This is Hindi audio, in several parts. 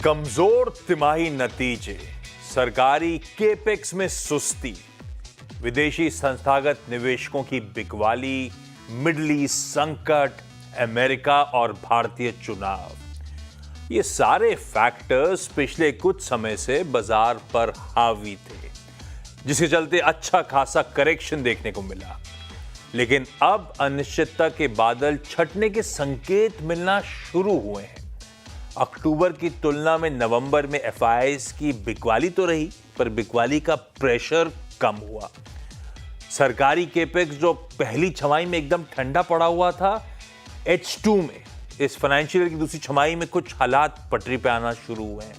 कमजोर तिमाही नतीजे, सरकारी केपेक्स में सुस्ती, विदेशी संस्थागत निवेशकों की बिकवाली, मिडल ईस्ट संकट, अमेरिका और भारतीय चुनाव, ये सारे फैक्टर्स पिछले कुछ समय से बाजार पर हावी थे, जिसके चलते अच्छा खासा करेक्शन देखने को मिला। लेकिन अब अनिश्चितता के बादल छटने के संकेत मिलना शुरू हुए हैं। अक्टूबर की तुलना में नवंबर में एफआईआईज की बिकवाली तो रही, पर बिकवाली का प्रेशर कम हुआ। सरकारी केपेक्स जो पहली छमाही में एकदम ठंडा पड़ा हुआ था, H2 में इस फाइनेंशियल ईयर की दूसरी छमाही में कुछ हालात पटरी पे आना शुरू हुए हैं।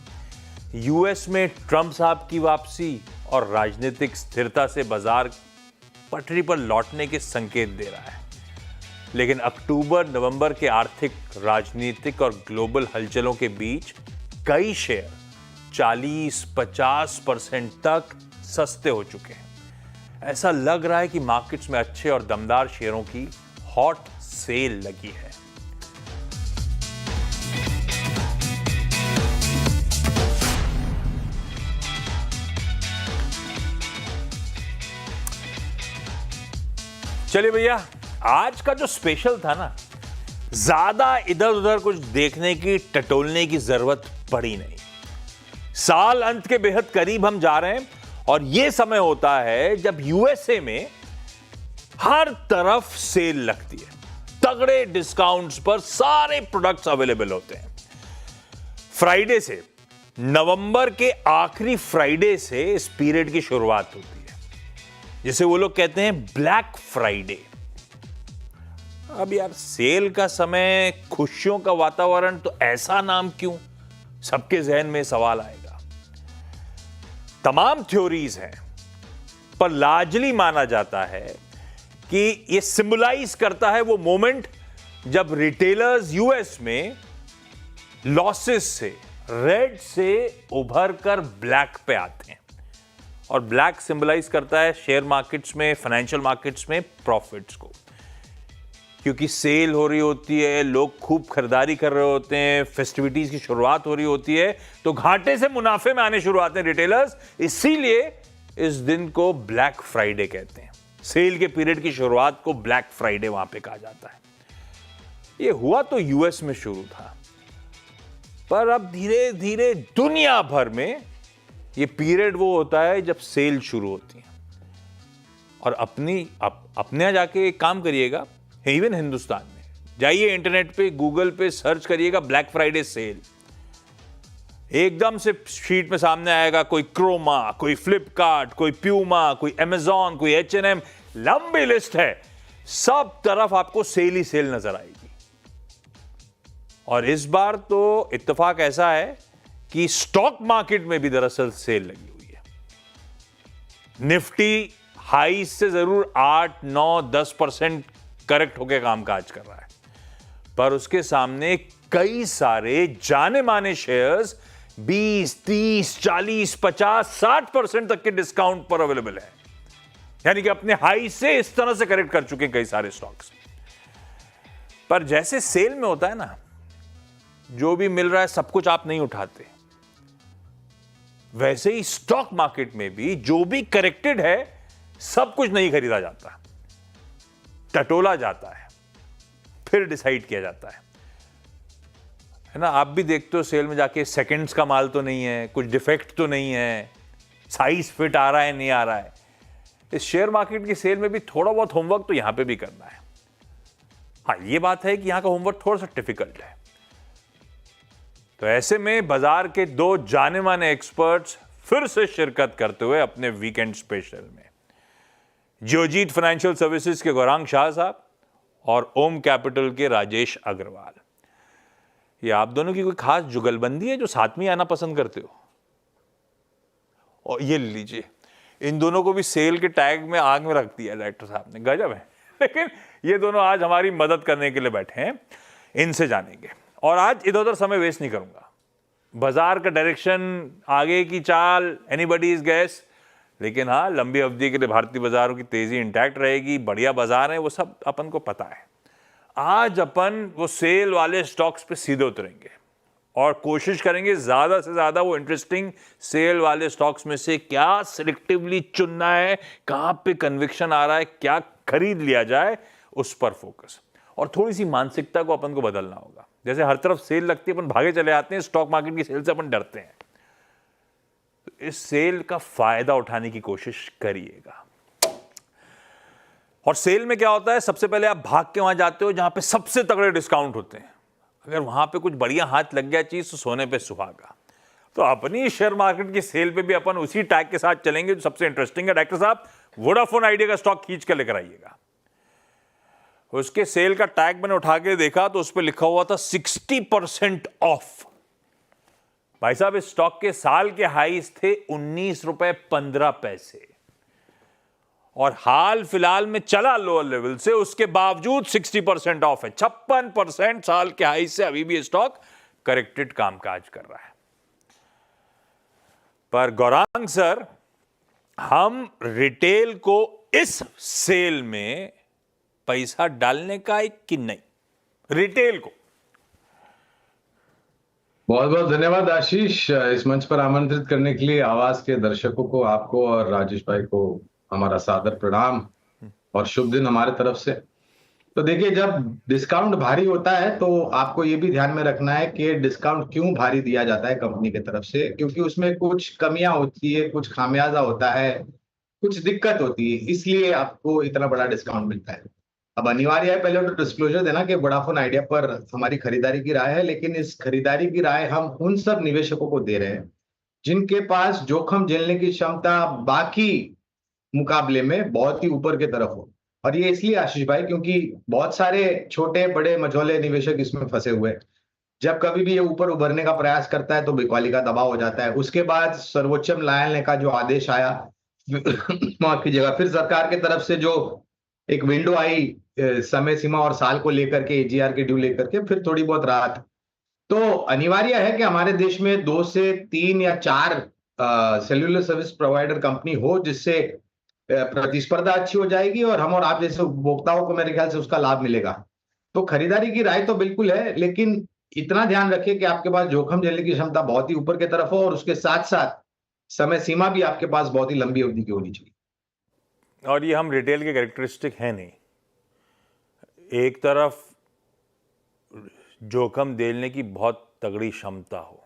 यूएस में ट्रंप साहब की वापसी और राजनीतिक स्थिरता से बाजार पटरी पर लौटने के संकेत दे रहा है। लेकिन अक्टूबर नवंबर के आर्थिक, राजनीतिक और ग्लोबल हलचलों के बीच कई शेयर 40-50% तक सस्ते हो चुके हैं। ऐसा लग रहा है कि मार्केट्स में अच्छे और दमदार शेयरों की हॉट सेल लगी है। चलिए भैया, आज का जो स्पेशल था ना, ज्यादा इधर उधर कुछ देखने की, टटोलने की जरूरत पड़ी नहीं। साल अंत के बेहद करीब हम जा रहे हैं और यह समय होता है जब यूएसए में हर तरफ सेल लगती है। तगड़े डिस्काउंट्स पर सारे प्रोडक्ट्स अवेलेबल होते हैं। फ्राइडे से, नवंबर के आखिरी फ्राइडे से इस पीरियड की शुरुआत होती है, जिसे वो लोग कहते हैं ब्लैक फ्राइडे। अब यार, सेल का समय, खुशियों का वातावरण, तो ऐसा नाम क्यों? सबके जहन में सवाल आएगा। तमाम थ्योरीज हैं, पर लार्जली माना जाता है कि यह सिंबलाइज करता है वो मोमेंट जब रिटेलर्स यूएस में लॉसेस से, रेड से उभर कर ब्लैक पे आते हैं। और ब्लैक सिंबलाइज करता है शेयर मार्केट्स में, फाइनेंशियल मार्केट्स में प्रॉफिट्स को, क्योंकि सेल हो रही होती है, लोग खूब खरीदारी कर रहे होते हैं, फेस्टिविटीज की शुरुआत हो रही होती है, तो घाटे से मुनाफे में आने शुरू आते हैं रिटेलर्स। इसीलिए इस दिन को ब्लैक फ्राइडे कहते हैं। सेल के पीरियड की शुरुआत को ब्लैक फ्राइडे वहां पे कहा जाता है। यह हुआ तो यूएस में शुरू था, पर अब धीरे धीरे दुनिया भर में ये पीरियड वो होता है जब सेल शुरू होती है। और अपने यहां जाके एक काम करिएगा, इवन हिंदुस्तान में जाइए, इंटरनेट पे, गूगल पे सर्च करिएगा ब्लैक फ्राइडे सेल, एकदम से शीट में सामने आएगा कोई क्रोमा, कोई फ्लिपकार्ट, कोई प्यूमा, कोई अमेजॉन, कोई H&M, लंबी लिस्ट है। सब तरफ आपको सेल ही सेल नजर आएगी। और इस बार तो इत्तेफाक ऐसा है कि स्टॉक मार्केट में भी दरअसल सेल लगी हुई है। निफ्टी हाई से जरूर 8-9-10% करेक्ट होकर कामकाज कर रहा है, पर उसके सामने कई सारे जाने माने शेयर्स 20-30-40-50-60% तक के डिस्काउंट पर अवेलेबल है। यानी कि अपने हाई से इस तरह से करेक्ट कर चुके हैं कई सारे स्टॉक्स। पर जैसे सेल में होता है ना, जो भी मिल रहा है सब कुछ आप नहीं उठाते, वैसे ही स्टॉक मार्केट में भी जो भी करेक्टेड है सब कुछ नहीं खरीदा जाता, टटोला जाता है, फिर डिसाइड किया जाता है ना। आप भी देखते हो सेल में जाके, सेकंड्स का माल तो नहीं है, कुछ डिफेक्ट तो नहीं है, साइज फिट आ रहा है नहीं आ रहा है। इस शेयर मार्केट की सेल में भी थोड़ा बहुत होमवर्क तो यहां पे भी करना है। हाँ, ये बात है कि यहां का होमवर्क थोड़ा सा डिफिकल्ट है। तो ऐसे में बाजार के दो जाने माने एक्सपर्ट्स फिर से शिरकत करते हुए अपने वीकेंड स्पेशल में, जियोजीत फाइनेंशियल सर्विसेज के गौरांग शाह साहब और ओम कैपिटल के राजेश अग्रवाल। ये आप दोनों की कोई खास जुगलबंदी है जो साथ में आना पसंद करते हो? और ये लीजिए, इन दोनों को भी सेल के टैग में आग में रख दिया डायरेक्टर साहब ने, गजब है। लेकिन ये दोनों आज हमारी मदद करने के लिए बैठे हैं, इनसे जानेंगे। और आज इधर उधर समय वेस्ट नहीं करूंगा। बाजार का डायरेक्शन, आगे की चाल, एनीबॉडीज गेस, लेकिन हाँ, लंबी अवधि के लिए भारतीय बाजारों की तेजी इंटैक्ट रहेगी, बढ़िया बाजार है, वो सब अपन को पता है। आज अपन वो सेल वाले स्टॉक्स पे सीधे उतरेंगे। और कोशिश करेंगे ज्यादा से ज्यादा वो इंटरेस्टिंग सेल वाले स्टॉक्स में से क्या सिलेक्टिवली चुनना है, कहां पे कन्विक्शन आ रहा है, क्या खरीद लिया जाए, उस पर फोकस। और थोड़ी सी मानसिकता को अपन को बदलना होगा। जैसे हर तरफ सेल लगती है अपन भागे चले आते हैं, स्टॉक मार्केट की सेल से अपन डरते हैं। तो इस सेल का फायदा उठाने की कोशिश करिएगा। और सेल में क्या होता है, सबसे पहले आप भाग के वहां जाते हो जहां पे सबसे तगड़े डिस्काउंट होते हैं। अगर वहां पे कुछ बढ़िया हाथ लग गया चीज तो सोने पे सुहागा। तो अपनी शेयर मार्केट की सेल पे भी अपन उसी टैग के साथ चलेंगे जो सबसे इंटरेस्टिंग है। डॉक्टर साहब, वोडाफोन आइडिया का स्टॉक खींच कर लेकर आइएगा। उसके सेल का टैग मैंने उठा के देखा तो उस पर लिखा हुआ था 60% ऑफ। भाई साहब, इस स्टॉक के साल के हाईज थे 19 रुपए 15 पैसे और हाल फिलहाल में चला लोअर लेवल से, उसके बावजूद 60% ऑफ है। 56% साल के हाई से अभी भी स्टॉक करेक्टेड कामकाज कर रहा है। पर गौरांग सर, हम रिटेल को इस सेल में पैसा डालने का है कि नहीं? रिटेल को बहुत बहुत धन्यवाद आशीष, इस मंच पर आमंत्रित करने के लिए। आवाज के दर्शकों को, आपको और राजेश भाई को हमारा सादर प्रणाम और शुभ दिन हमारे तरफ से। तो देखिए, जब डिस्काउंट भारी होता है तो आपको ये भी ध्यान में रखना है कि डिस्काउंट क्यों भारी दिया जाता है कंपनी की तरफ से, क्योंकि उसमें कुछ कमियां होती है, कुछ खामियाजा होता है, कुछ दिक्कत होती है, इसलिए आपको इतना बड़ा डिस्काउंट मिलता है। अब अनिवार्य है पहले तो डिस्क्लोजर देना कि वोडाफोन आइडिया पर हमारी खरीदारी की राय है, लेकिन इस खरीदारी की राय हम उन सब निवेशकों को दे रहे हैं जिनके पास जोखिम झेलने की क्षमता बाकी मुकाबले में बहुत ही ऊपर की तरफ हो। और ये इसलिए आशीष भाई, क्योंकि बहुत सारे छोटे बड़े मझोले निवेशक इसमें फंसे हुए हैं। जब कभी भी ये ऊपर उभरने का प्रयास करता है तो बिकवाली का दबाव हो जाता है। उसके बाद सर्वोच्च न्यायालय का जो आदेश आया माफ कीजिएगा, फिर सरकार की तरफ से जो एक विंडो आई समय सीमा और साल को लेकर के, एजीआर के ड्यू लेकर के, फिर थोड़ी बहुत राहत। तो अनिवार्य है कि हमारे देश में 2 से 3 या 4 सेल्यूलर सर्विस प्रोवाइडर कंपनी हो, जिससे प्रतिस्पर्धा अच्छी हो जाएगी और हम और आप जैसे उपभोक्ताओं को मेरे ख्याल से उसका लाभ मिलेगा। तो खरीदारी की राय तो बिल्कुल है, लेकिन इतना ध्यान रखिए कि आपके पास जोखिम झेलने की क्षमता बहुत ही ऊपर की तरफ हो और उसके साथ साथ समय सीमा भी आपके पास बहुत ही लंबी अवधि की होनी चाहिए। और ये हम रिटेल के कैरेक्टरिस्टिक है नहीं। एक तरफ जोखिम झेलने की बहुत तगड़ी क्षमता हो,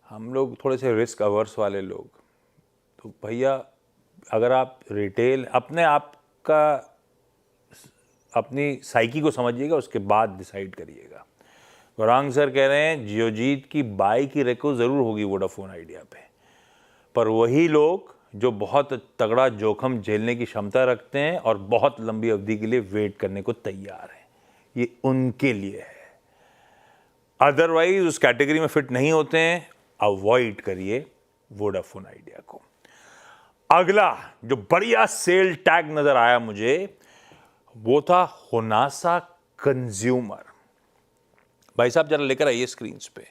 हम लोग थोड़े से रिस्क अवर्स वाले लोग, तो भैया अगर आप रिटेल अपने आप का, अपनी साइकी को समझिएगा, उसके बाद डिसाइड करिएगा। गौरांग सर कह रहे हैं जियोजीत की बाई की रेको ज़रूर होगी वोडाफोन आइडिया पे, पर वही लोग जो बहुत तगड़ा जोखिम झेलने की क्षमता रखते हैं और बहुत लंबी अवधि के लिए वेट करने को तैयार हैं, ये उनके लिए है। अदरवाइज उस कैटेगरी में फिट नहीं होते हैं, अवॉइड करिए वोडाफोन आइडिया को। अगला जो बढ़िया सेल टैग नजर आया मुझे, वो था होनासा कंज्यूमर। भाई साहब जरा लेकर आइए स्क्रीन पे।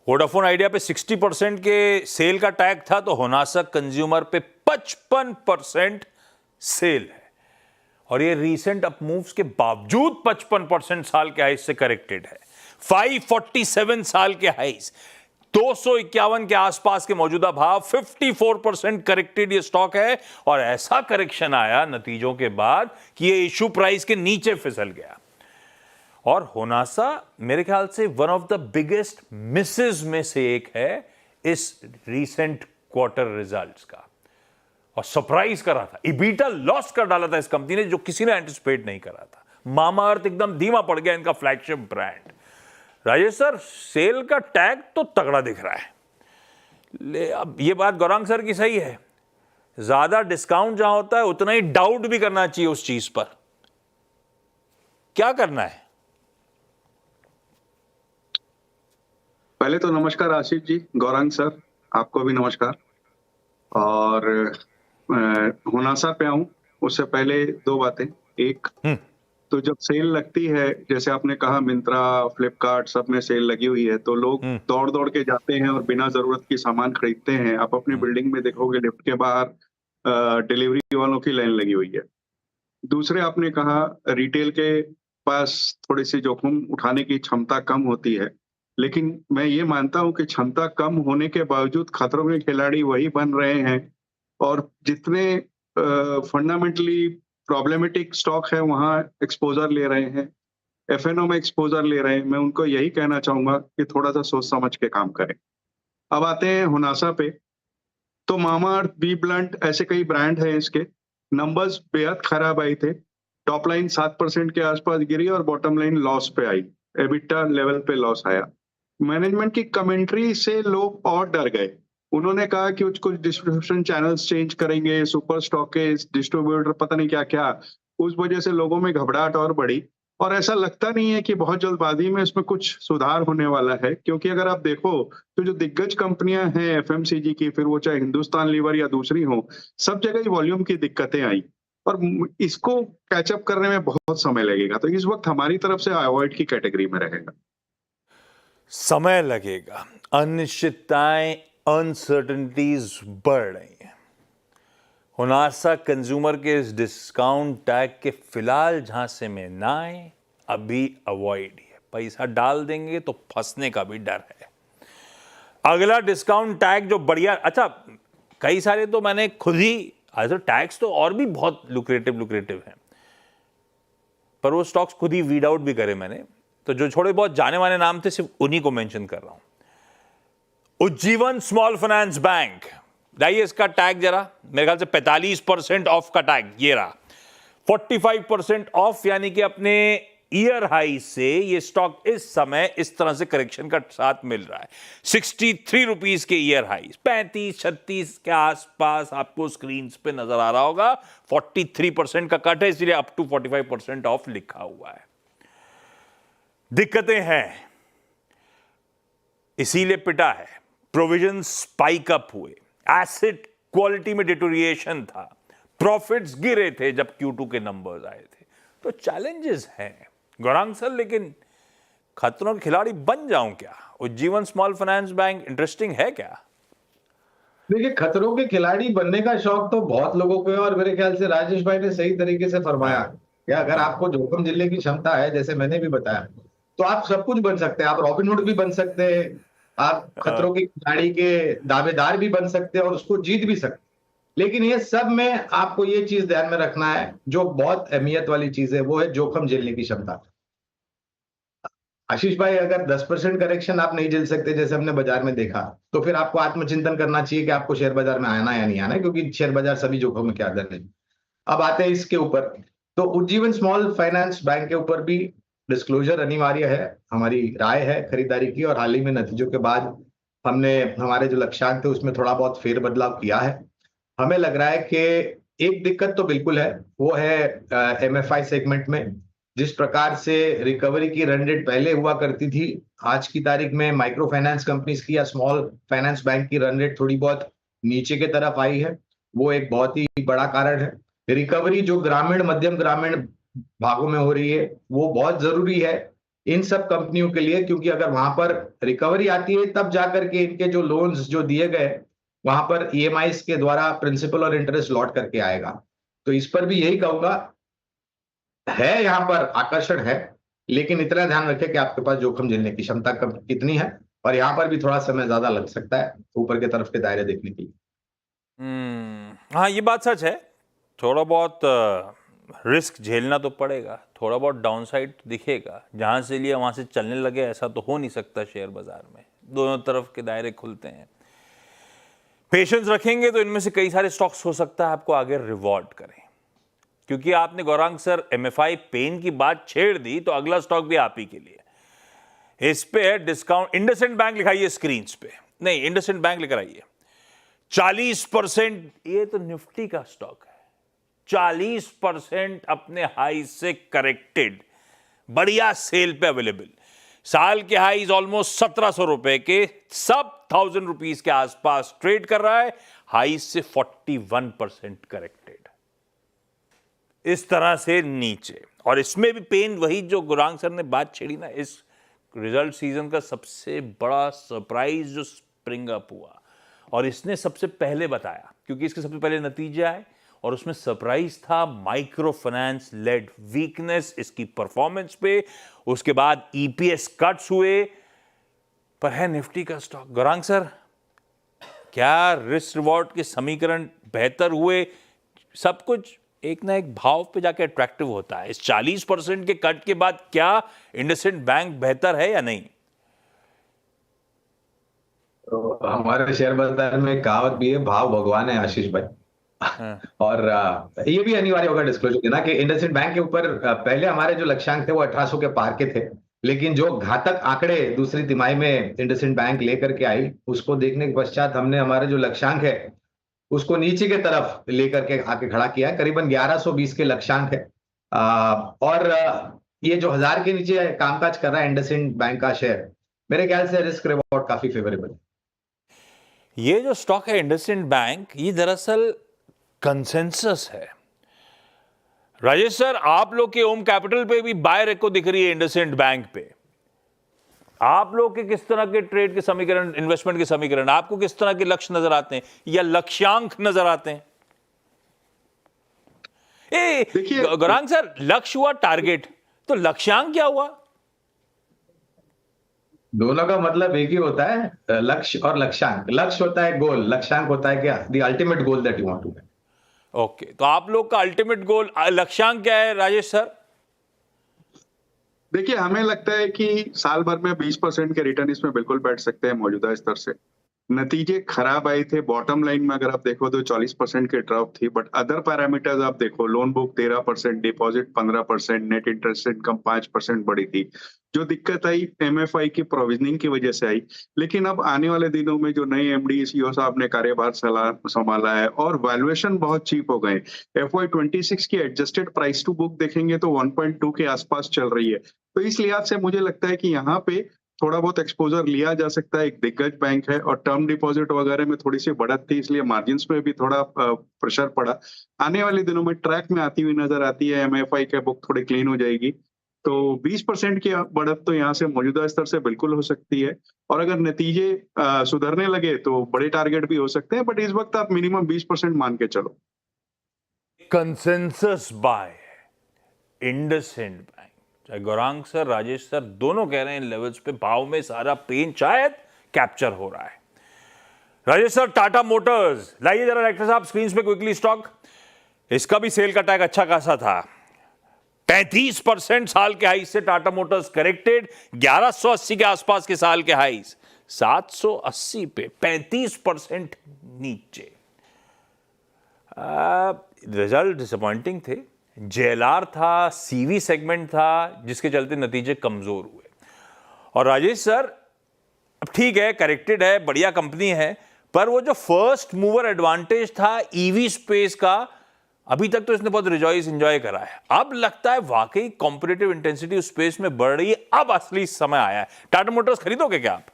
वोडाफोन आइडिया पे 60% के सेल का टैग था, तो होनासा कंज्यूमर पे 55% सेल है। और ये रीसेंट अप मूव्स के बावजूद 55% साल के हाइज से करेक्टेड है। 547 साल के हाइज, 251 के आसपास के मौजूदा भाव, 54% करेक्टेड ये स्टॉक है। और ऐसा करेक्शन आया नतीजों के बाद कि ये इशू प्राइस के नीचे फिसल गया। और होनासा मेरे ख्याल से one of the biggest Mrs में से एक है इस रीसेंट क्वार्टर रिजल्ट्स का, और सरप्राइज कर रहा था। इबीटा लॉस कर डाला था इस कंपनी ने, जो किसी ने एंटिसिपेट नहीं करा था। मामाअर्थ एकदम धीमा पड़ गया, इनका flagship brand. Rajesh sir, sale का टैग तो तगड़ा दिख रहा है, अब ये बात गौरांग सर की सही है, ज्यादा डिस्काउंट जहां होता है उतना ही डाउट भी करना चाहिए उस चीज पर। क्या करना है? पहले तो नमस्कार आशीष जी, गौरांग सर आपको भी नमस्कार। और होनासा पे आऊं उससे पहले 2 बातें। एक तो जब सेल लगती है, जैसे आपने कहा मिंत्रा, फ्लिपकार्ट सब में सेल लगी हुई है, तो लोग दौड़ दौड़ के जाते हैं और बिना जरूरत की सामान खरीदते हैं। आप अपनी बिल्डिंग में देखोगे लिफ्ट के बाहर डिलीवरी वालों की लाइन लगी हुई है। दूसरे आपने कहा रिटेल के पास थोड़ी सी जोखिम उठाने की क्षमता कम होती है, लेकिन मैं ये मानता हूं कि क्षमता कम होने के बावजूद खतरों के खिलाड़ी वही बन रहे हैं, और जितने फंडामेंटली प्रॉब्लमेटिक स्टॉक है वहां एक्सपोजर ले रहे हैं, एफएनओ में एक्सपोजर ले रहे हैं। मैं उनको यही कहना चाहूंगा कि थोड़ा सा सोच समझ के काम करें। अब आते हैं हुनासा पे। तो मामाअर्थ, बी ब्लंट, ऐसे कई ब्रांड हैं इसके। नंबर्स बेहद खराब आए थे। टॉप लाइन 7% के आसपास गिरी और बॉटम लाइन लॉस पे आई। एबिटा लेवल पे लॉस आया। मैनेजमेंट की कमेंट्री से लोग और डर गए। उन्होंने कहा कि कुछ डिस्ट्रीब्यूशन चैनल्स चेंज करेंगे, सुपर स्टॉकेज, डिस्ट्रीब्यूटर, पता नहीं क्या क्या। उस वजह से लोगों में घबराहट और बढ़ी, और ऐसा लगता नहीं है कि बहुत जल्दबाजी में इसमें कुछ सुधार होने वाला है, क्योंकि अगर आप देखो तो जो दिग्गज कंपनियां हैं एफएमसीजी की, फिर वो चाहे हिंदुस्तान लीवर या दूसरी हो, सब जगह ही वॉल्यूम की दिक्कतें आई, और इसको कैचअप करने में बहुत समय लगेगा। तो इस वक्त हमारी तरफ से अवॉइड की कैटेगरी में रहेगा। समय लगेगा, अनिश्चितताएं, अनसर्टेनिटीज बढ़ रही हैं। हुनासा कंज्यूमर के इस डिस्काउंट टैग के फिलहाल झांसे में ना आए, अभी अवॉइड है। पैसा डाल देंगे तो फंसने का भी डर है। अगला डिस्काउंट टैग जो बढ़िया, अच्छा कई सारे तो मैंने खुद ही, तो टैग्स तो और भी बहुत लुक्रेटिव हैं, पर वो स्टॉक्स खुद ही वीड आउट भी करे मैंने। तो जो थोड़े बहुत जाने माने नाम थे सिर्फ उन्हीं को मेंशन कर रहा हूं। उज्जीवन स्मॉल फाइनेंस बैंक, लाइए इसका टैग जरा, मेरे ख्याल से 45% ऑफ का टैग ये रहा। 45% ऑफ, यानी कि अपने ईयर हाई से ये स्टॉक इस समय इस तरह से करेक्शन का साथ मिल रहा है। 63 रुपीज के ईयर हाई, 35-36 के आसपास आपको स्क्रीन पे नजर आ रहा होगा। 43% का कट है, इसलिए अप टू 45% ऑफ लिखा हुआ है। दिक्कतें हैं, इसीलिए पिटा है। प्रोविजन स्पाइक अप हुए, एसेट क्वालिटी में डिटोरिएशन था, प्रॉफिट्स गिरे थे जब Q2 के नंबर्स आए थे। तो चैलेंजेस हैं गौरांग सर, लेकिन खतरों के खिलाड़ी बन जाऊं क्या? Ujjivan small finance bank interesting है क्या? देखिए, खतरों के खिलाड़ी बनने का शौक तो बहुत लोगों को है, और मेरे ख्याल से राजेश भाई ने सही तरीके से फरमाया कि अगर आपको जोखिम झेलने की क्षमता है, जैसे मैंने भी बताया, तो आप सब कुछ बन सकते हैं। आप रॉबिनहुड भी बन सकते हैं, आप खतरों के खिलाड़ी के दावेदार भी बन सकते हैं और उसको जीत भी सकते हैं। लेकिन ये सब में आपको ये चीज ध्यान में रखना है, जो बहुत अहमियत वाली चीज है, वो है जोखिम झेलने की क्षमता। आशीष भाई, अगर 10% करेक्शन आप नहीं झेल सकते, जैसे हमने बाजार में देखा, तो फिर आपको आत्मचिंतन करना चाहिए कि आपको शेयर बाजार में आना या नहीं आना है, क्योंकि शेयर बाजार सभी जोखिम के आदर नहीं। अब आते हैं इसके ऊपर, तो उज्जीवन स्मॉल फाइनेंस बैंक के ऊपर भी डिस्क्लोजर अनिवार्य है, हमारी राय है खरीदारी की, और हाल ही में नतीजों के बाद हमने हमारे जो लक्ष्यांक थे उसमें थोड़ा बहुत फेर बदलाव किया है। हमें लग रहा है कि एक दिक्कत तो बिल्कुल है, वो है एमएफआई सेगमेंट में जिस प्रकार से रिकवरी की रन रेट पहले हुआ करती थी, आज की तारीख में माइक्रो फाइनेंस कंपनीज की या स्मॉल फाइनेंस बैंक की रन रेट थोड़ी बहुत नीचे की तरफ आई है। वो एक बहुत ही बड़ा कारण है। रिकवरी जो ग्रामीण, मध्यम ग्रामीण भागों में हो रही है, वो बहुत जरूरी है इन सब कंपनियों के लिए, क्योंकि अगर वहां पर रिकवरी आती है तब जाकर के इनके जो लोन्स जो दिए गए वहां पर ईएमआईस के द्वारा प्रिंसिपल और इंटरेस्ट लौट करके आएगा। तो इस पर भी यही कहूंगा, है यहाँ पर आकर्षण है, लेकिन इतना ध्यान रखें कि आपके पास जोखिम झेलने की क्षमता कितनी है, और यहाँ पर भी थोड़ा समय ज्यादा लग सकता है ऊपर की तरफ के दायरे देखने के लिए। हाँ, ये बात सच है। थोड़ा बहुत रिस्क झेलना तो पड़ेगा, थोड़ा बहुत डाउनसाइड दिखेगा। जहां से लिया वहां से चलने लगे, ऐसा तो हो नहीं सकता शेयर बाजार में। दोनों तरफ के दायरे खुलते हैं। पेशेंस रखेंगे तो इनमें से कई सारे स्टॉक्स हो सकता है आपको आगे रिवॉर्ड करें। क्योंकि आपने गौरांग सर एमएफआई पेन की बात छेड़ दी, तो अगला स्टॉक भी आप ही के लिए। इस पे है डिस्काउंट, इंडसइंड बैंक लिखाइए स्क्रीन पे, नहीं इंडसइंड बैंक लेकर आइए। 40%, ये तो निफ्टी का स्टॉक है, 40% अपने हाई से करेक्टेड, बढ़िया सेल पे अवेलेबल। साल के हाईज ऑलमोस्ट 1700 रुपए के, सब 1000 रुपीज के आसपास ट्रेड कर रहा है। हाई से 41% करेक्टेड, इस तरह से नीचे। और इसमें भी पेन वही जो गुरांग सर ने बात छेड़ी ना, इस रिजल्ट सीजन का सबसे बड़ा सरप्राइज जो स्प्रिंग अप हुआ, और इसने सबसे पहले बताया क्योंकि इसके सबसे पहले नतीजे आए, और उसमें सरप्राइज था माइक्रो फाइनेंस लेड वीकनेस इसकी परफॉर्मेंस पे। उसके बाद ईपीएस कट्स हुए, पर है निफ्टी का स्टॉक। गौरांग सर, क्या रिस्क रिवॉर्ड के समीकरण बेहतर हुए? सब कुछ एक ना एक भाव पे जाके अट्रैक्टिव होता है। इस 40% के कट के बाद क्या इंडसइंड बैंक बेहतर है या नहीं? तो हमारे शेयर बाजार में एक कहावत भी है, भाव भगवान है आशीष भाई। और ये भी अनिवार्य होगा डिस्क्लोजर देना कि इंडसइंड बैंक के ऊपर पहले हमारे जो लक्ष्यांक थे वो 1800 के पार के थे, लेकिन जो घातक आंकड़े दूसरी तिमाही में इंडसइंड बैंक लेकर के आई, उसको देखने के पश्चात हमने हमारे जो लक्ष्यांक है उसको नीचे के तरफ लेकर के आके खड़ा किया है। करीबन 1120 के लक्ष्यांक है। और ये जो 1000 के नीचे कामकाज कर रहा है इंडसइंड बैंक का शेयर, मेरे ख्याल से रिस्क रिवॉर्ड काफी फेवरेबल है। ये जो स्टॉक है इंडसइंड बैंक, ये दरअसल कंसेंसस है। राजेश सर, आप लोग के ओम कैपिटल पे भी बाय रेको दिख रही है इंडसइंड बैंक पे। आप लोग के किस तरह के ट्रेड के समीकरण, इन्वेस्टमेंट के समीकरण, आपको किस तरह के लक्ष्य नजर आते हैं या लक्ष्यांक नजर आते हैं? गौरांग सर, लक्ष्य हुआ टारगेट, तो लक्ष्यांक क्या हुआ? दोनों का मतलब एक ही होता है, लक्ष्य और लक्ष्यांक। लक्ष्य होता है गोल, लक्ष्यांक होता है क्या, the ultimate goal that you want to get. Okay, तो आप लोग का अल्टीमेट गोल, लक्ष्यांक क्या है राजेश सर? देखिए, हमें लगता है कि साल भर में 20% के रिटर्न इसमें बिल्कुल बैठ सकते हैं मौजूदा स्तर से। नतीजे खराब आए थे। बॉटम लाइन में अगर आप देखो तो 40% की ड्रॉप थी, बट अदर पैरामीटर्स आप देखो, loan book 13%, deposit 15%, net interest income 5% बढ़ी थी। जो दिक्कत आई एमएफआई की प्रोविजनिंग की वजह से आई। लेकिन अब आने वाले दिनों में जो नए एमडी सीईओ साहब ने कार्यभार संभाला है और वैल्यूएशन बहुत चीप हो गए। FY26 की एडजस्टेड प्राइस टू बुक देखेंगे तो 1.2 के आसपास चल रही है। तो इस लिहाज से मुझे लगता है कि यहाँ पे थोड़ा बहुत एक्सपोजर लिया जा सकता है। एक दिग्गज बैंक है और टर्म डिपॉजिट वगैरह में थोड़ी सी बढ़त थी, इसलिए मार्जिन्स में भी थोड़ा प्रेशर पड़ा। आने वाले दिनों में ट्रैक में आती हुई नजर आती है। एमएफआई का बुक थोड़ी क्लीन हो जाएगी, तो 20% की बढ़त तो यहाँ से मौजूदा स्तर से बिल्कुल हो सकती है। और अगर नतीजे सुधरने लगे तो बड़े टारगेट भी हो सकते हैं, बट इस वक्त आप मिनिमम 20% मान के चलो। कंसेंसस बाय इंडसइंड बैंक, चाहे गौरांग सर, राजेश सर दोनों कह रहे हैं इन लेवल्स पे भाव में सारा पेन शायद कैप्चर हो रहा है। राजेश सर, टाटा मोटर्स लाइए जरा डायरेक्टर साहब स्क्रीन पे क्विकली स्टॉक। इसका भी सेल का टैग अच्छा खासा था, 35% साल के हाई से टाटा मोटर्स करेक्टेड, 1180 के आसपास के साल के हाईज 780 पे 35% नीचे। रिजल्ट डिसअपॉइंटिंग थे। जेएलआर था, सीवी सेगमेंट था, जिसके चलते नतीजे कमजोर हुए। और राजेश सर, अब ठीक है, करेक्टेड है, बढ़िया कंपनी है, पर वो जो फर्स्ट मूवर एडवांटेज था ईवी स्पेस का, अभी तक तो इसने बहुत रिजॉइस एंजॉय करा है। अब लगता है वाकई कॉम्पिटिटिव इंटेंसिटी उस स्पेस में बढ़ रही है, अब असली समय आया है। टाटा मोटर्स खरीदोगे क्या आप?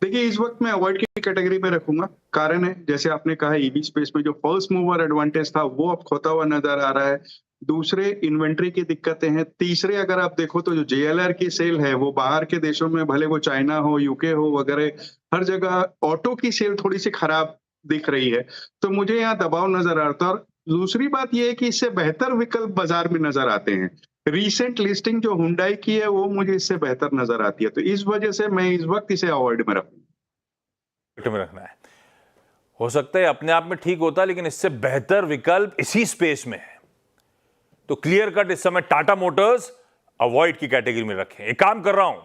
देखिए, इस वक्त मैं अवॉइड की कैटेगरी में रखूंगा। कारण है, जैसे आपने कहा, ईवी स्पेस में जो फर्स्ट मूवर एडवांटेज था वो अब खोता हुआ नजर आ रहा है। दूसरे, इन्वेंट्री की दिक्कतें हैं। तीसरे, अगर आप देखो तो जो जेएलआर की सेल है वो बाहर के देशों में, भले वो चाइना हो, यूके हो वगैरह, हर जगह ऑटो की सेल थोड़ी सी खराब दिख रही है। तो मुझे यहाँ दबाव नजर आता है। और दूसरी बात यह है कि इससे बेहतर विकल्प बाजार में नजर आते हैं। रीसेंट लिस्टिंग जो हुंडई की है वो मुझे इससे बेहतर नजर आती है, तो इस वजह से मैं इस वक्त इसे अवॉइड में रखूंगा। में रखना है। हो सकता है अपने आप में ठीक होता है, लेकिन इससे बेहतर विकल्प इसी स्पेस में है, तो क्लियर कट इस समय टाटा मोटर्स अवॉइड की कैटेगरी में रखें। एक काम कर रहा हूं,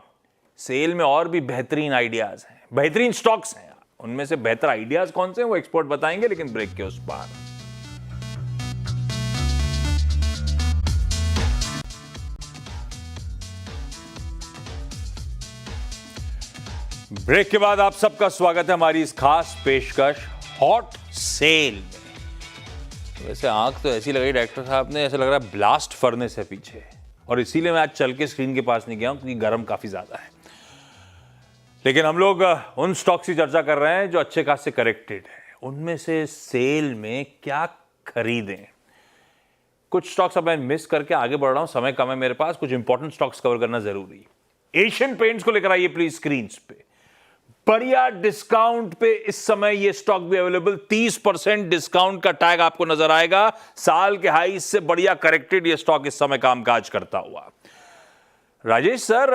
सेल में और भी बेहतरीन आइडियाज हैं, बेहतरीन स्टॉक्स हैं, उनमें से बेहतर आइडियाज कौन से हैं वो एक्सपर्ट बताएंगे, लेकिन ब्रेक के उस पार। ब्रेक के बाद आप सबका स्वागत है हमारी इस खास पेशकश हॉट सेल में। वैसे आंख तो ऐसी लग रही डॉक्टर साहब ने, ऐसा लग रहा है ब्लास्ट फर्नेस है पीछे, और इसीलिए मैं आज चल के स्क्रीन के पास नहीं गया हूं क्योंकि गर्म काफी ज्यादा है। लेकिन हम लोग उन स्टॉक्स की चर्चा कर रहे हैं जो अच्छे खासे करेक्टेड है, उनमें से सेल में क्या खरीदें। कुछ स्टॉक्स अब मैं मिस करके आगे बढ़ रहा हूं, समय कम है मेरे पास, कुछ इंपॉर्टेंट स्टॉक्स कवर करना जरूरी। एशियन पेंट्स को लेकर आइए प्लीज स्क्रीन पे, बढ़िया डिस्काउंट पे इस समय ये स्टॉक भी अवेलेबल, 30% डिस्काउंट का टैग आपको नजर आएगा। साल के हाई से बढ़िया करेक्टेड ये स्टॉक इस समय कामकाज करता हुआ। राजेश सर,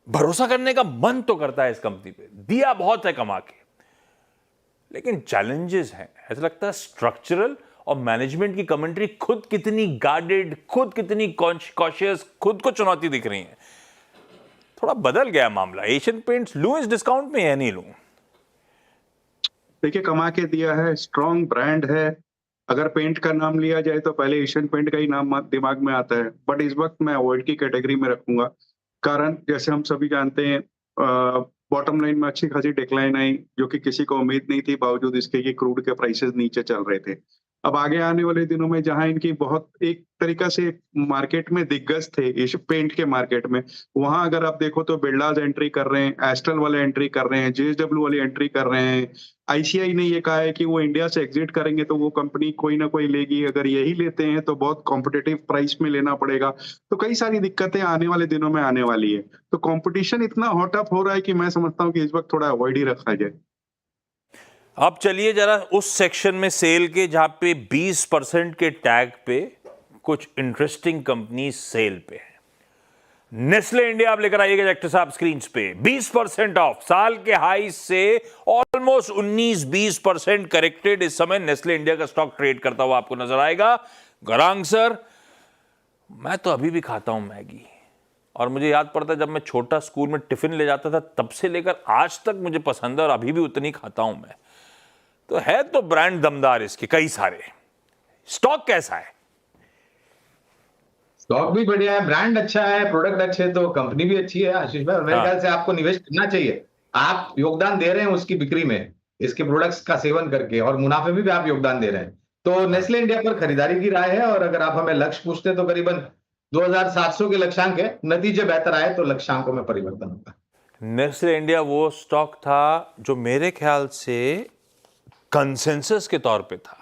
भरोसा करने का मन तो करता है इस कंपनी पे, दिया बहुत है कमा के, लेकिन चैलेंजेस हैं। ऐसा लगता है स्ट्रक्चरल और मैनेजमेंट की कमेंट्री खुद कितनी गार्डेड, खुद कितनी कॉशियस, खुद को चुनौती दिख रही है। थोड़ा बदल गया मामला। एशियन पेंट्स लूं इस डिस्काउंट में या नहीं लूं? देखिए, कमा के दिया है, स्ट्रॉन्ग ब्रांड है। अगर पेंट का नाम लिया जाए तो पहले एशियन पेंट का ही नाम दिमाग में आता है, बट इस वक्त मैं अवॉइड की कैटेगरी में रखूंगा। कारण जैसे हम सभी जानते हैं, बॉटम लाइन में अच्छी खासी डिक्लाइन आई, जो कि किसी को उम्मीद नहीं थी, बावजूद इसके कि क्रूड के प्राइसेस नीचे चल रहे थे। अब आगे आने वाले दिनों में जहां इनकी बहुत एक तरीका से मार्केट में दिग्गज थे इस पेंट के मार्केट में, वहां अगर आप देखो तो बिरलाज एंट्री कर रहे हैं, एस्ट्रल वाले एंट्री कर रहे हैं, जेएसडब्ल्यू वाले एंट्री कर रहे हैं। आईसीआई ने ये कहा है कि वो इंडिया से एग्जिट करेंगे तो वो कंपनी कोई ना कोई लेगी। अगर यही लेते हैं तो बहुत कॉम्पिटिटिव प्राइस में लेना पड़ेगा। तो कई सारी दिक्कतें आने वाले दिनों में आने वाली है। तो कंपटीशन इतना हॉट अप हो रहा है कि मैं समझता हूँ कि इस वक्त थोड़ा अवॉइड ही रखा जाए। अब चलिए जरा उस सेक्शन में सेल के जहां पे 20% के टैग पे कुछ इंटरेस्टिंग कंपनी सेल पे है। नेस्ले इंडिया आप लेकर आइएगा डायरेक्टर साहब स्क्रीन पे। 20% ऑफ, साल के हाई से ऑलमोस्ट 19-20% करेक्टेड इस समय नेस्ले इंडिया का स्टॉक ट्रेड करता हुआ आपको नजर आएगा। गौरांग सर, मैं तो अभी भी खाता हूं मैगी, और मुझे याद पड़ता है जब मैं छोटा स्कूल में टिफिन ले जाता था तब से लेकर आज तक मुझे पसंद है और अभी भी उतनी खाता हूं मैं। तो है तो ब्रांड दमदार इसके कई सारे। स्टॉक कैसा है? स्टॉक भी बढ़िया है, ब्रांड अच्छा है, प्रोडक्ट अच्छे, तो कंपनी भी अच्छी है आशीष भाई। और मेरे ख्याल से आपको निवेश करना चाहिए। आप योगदान दे रहे हैं उसकी बिक्री में, इसके प्रोडक्ट्स का सेवन करके, और मुनाफे में भी आप योगदान दे रहे हैं। तो नेस्ले इंडिया पर खरीदारी की राय है। और अगर आप हमें लक्ष्य पूछते हैं तो करीबन 2700 के लक्ष्यांक है। नतीजे बेहतर आए तो लक्ष्यांकों में परिवर्तन होगा। नेस्ले इंडिया वो स्टॉक था जो मेरे ख्याल से कंसेंसस के तौर पे था।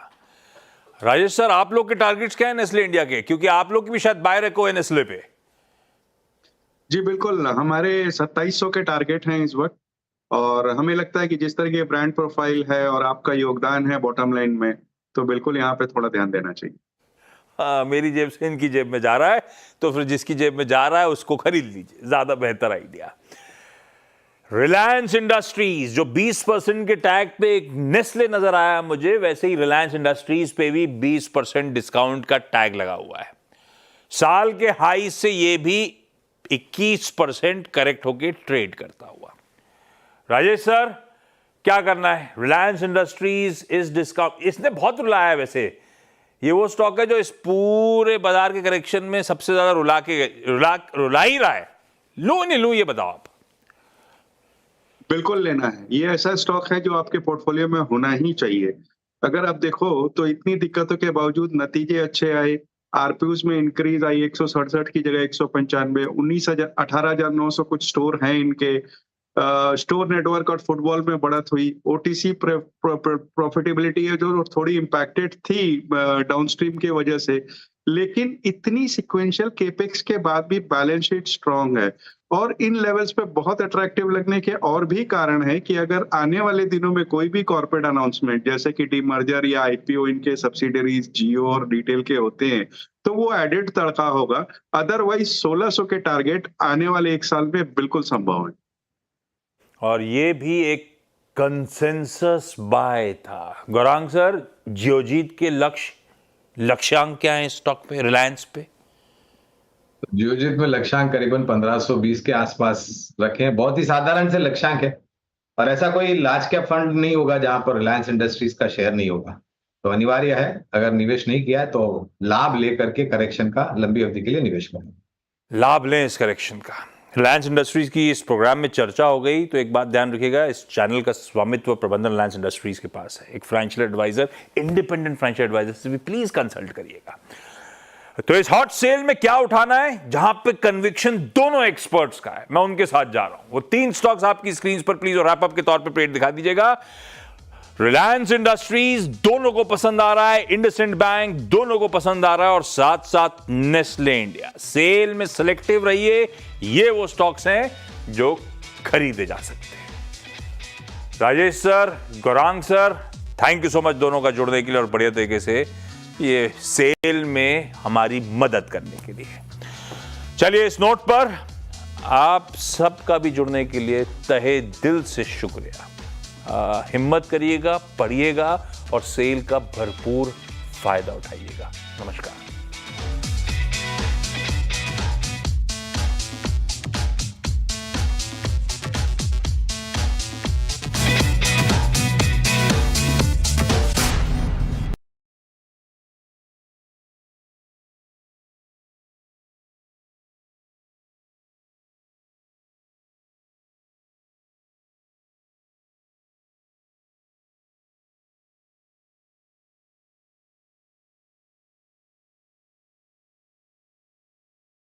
राजेश सर, आप लोग के टारगेट्स क्या है नेस्ले इंडिया के? क्योंकि आप लोग की भी शायद बाय रखो है नेस्ले पे। जी बिल्कुल, हमारे 2700 के टारगेट हैं इस वक्त। और हमें लगता है कि जिस तरह की ब्रांड प्रोफाइल है और आपका योगदान है बॉटम लाइन में, तो बिल्कुल यहाँ पे थोड़ा ध्यान देना चाहिए। हाँ, मेरी जेब से इनकी जेब में जा रहा है, तो फिर जिसकी जेब में जा रहा है उसको खरीद लीजिए, ज्यादा बेहतर आइडिया। रिलायंस इंडस्ट्रीज जो 20% के टैग पे एक नेस्ले नजर आया मुझे, वैसे ही रिलायंस इंडस्ट्रीज पे भी 20% डिस्काउंट का टैग लगा हुआ है। साल के हाई से ये भी 21% करेक्ट होके ट्रेड करता हुआ। राजेश सर, क्या करना है? रिलायंस इंडस्ट्रीज इस डिस्काउंट, इसने बहुत रुलाया है। वैसे ये वो स्टॉक है जो इस पूरे बाजार के करेक्शन में सबसे ज्यादा रुला ही रहा है। लूं नहीं लूं, ये बताओ आप। बिल्कुल लेना है। ये ऐसा स्टॉक है जो आपके पोर्टफोलियो में होना ही चाहिए। अगर आप देखो तो इतनी दिक्कतों के बावजूद नतीजे अच्छे आए। आरपीयूज में इंक्रीज आई, 167 की जगह 195, 18,900 कुछ स्टोर हैं इनके। स्टोर नेटवर्क और फुटबॉल में बढ़त हुई। ओटीसी प्रॉफिटेबिलिटी है जो थोड़ी इंपैक्टेड थी डाउनस्ट्रीम की वजह से, लेकिन इतनी सिक्वेंशियल केपेक्स के बाद भी बैलेंस शीट स्ट्रांग है। और इन लेवल्स पे बहुत अट्रैक्टिव लगने के और भी कारण है कि अगर आने वाले दिनों में कोई भी कॉर्पोरेट अनाउंसमेंट जैसे कि डीमर्जर या आईपीओ इनके सब्सिडरीज जियो और रिटेल के होते हैं तो वो एडेड तड़का होगा। अदरवाइज 1600 के टारगेट आने वाले एक साल में बिल्कुल संभव है। और ये भी एक कंसेंसस बाय था। गौरांग सर, जियोजीत के लक्ष्यांक क्या है स्टॉक पे, रिलायंस पे? जियोजीत में लक्ष्यांक करीबन 1520 के आसपास रखे हैं। बहुत ही साधारण से लक्ष्यांक है, और ऐसा कोई लार्ज कैप फंड नहीं होगा जहां पर रिलायंस इंडस्ट्रीज का शेयर नहीं होगा। तो अनिवार्य है, अगर निवेश नहीं किया है तो लाभ लेकर के करेक्शन का लंबी अवधि के लिए निवेश करें। लाभ लें इस करेक्शन का। रिलायंस इंडस्ट्रीज की इस प्रोग्राम में चर्चा हो गई, तो एक बात ध्यान रखिएगा, इस चैनल का स्वामित्व प्रबंधन रिलायंस इंडस्ट्रीज के पास है। एक financial adviser, independent financial adviser से भी प्लीज कंसल्ट करिएगा। तो इस हॉट सेल में क्या उठाना है, जहां पे कन्विक्शन दोनों एक्सपर्ट्स का है, मैं उनके साथ जा रहा हूं। वो 3 स्टॉक्स आपकी स्क्रीन पर प्लीज और रैप अप के तौर पे पेट दिखा दीजिएगा। रिलायंस इंडस्ट्रीज दोनों को पसंद आ रहा है, इंडसइंड बैंक दोनों को पसंद आ रहा है, और साथ साथ नेस्ले इंडिया। सेल में सिलेक्टिव रहिए, ये वो स्टॉक्स हैं जो खरीदे जा सकते हैं। Rajesh sir, Gaurang sir, thank you so much दोनों का जुड़ने के लिए और बढ़िया तरीके से ये सेल में हमारी मदद करने के लिए। चलिए इस नोट पर आप सबका भी जुड़ने के लिए तहे दिल से शुक्रिया। हिम्मत करिएगा, पढ़िएगा और सेल का भरपूर फायदा उठाइएगा। नमस्कार।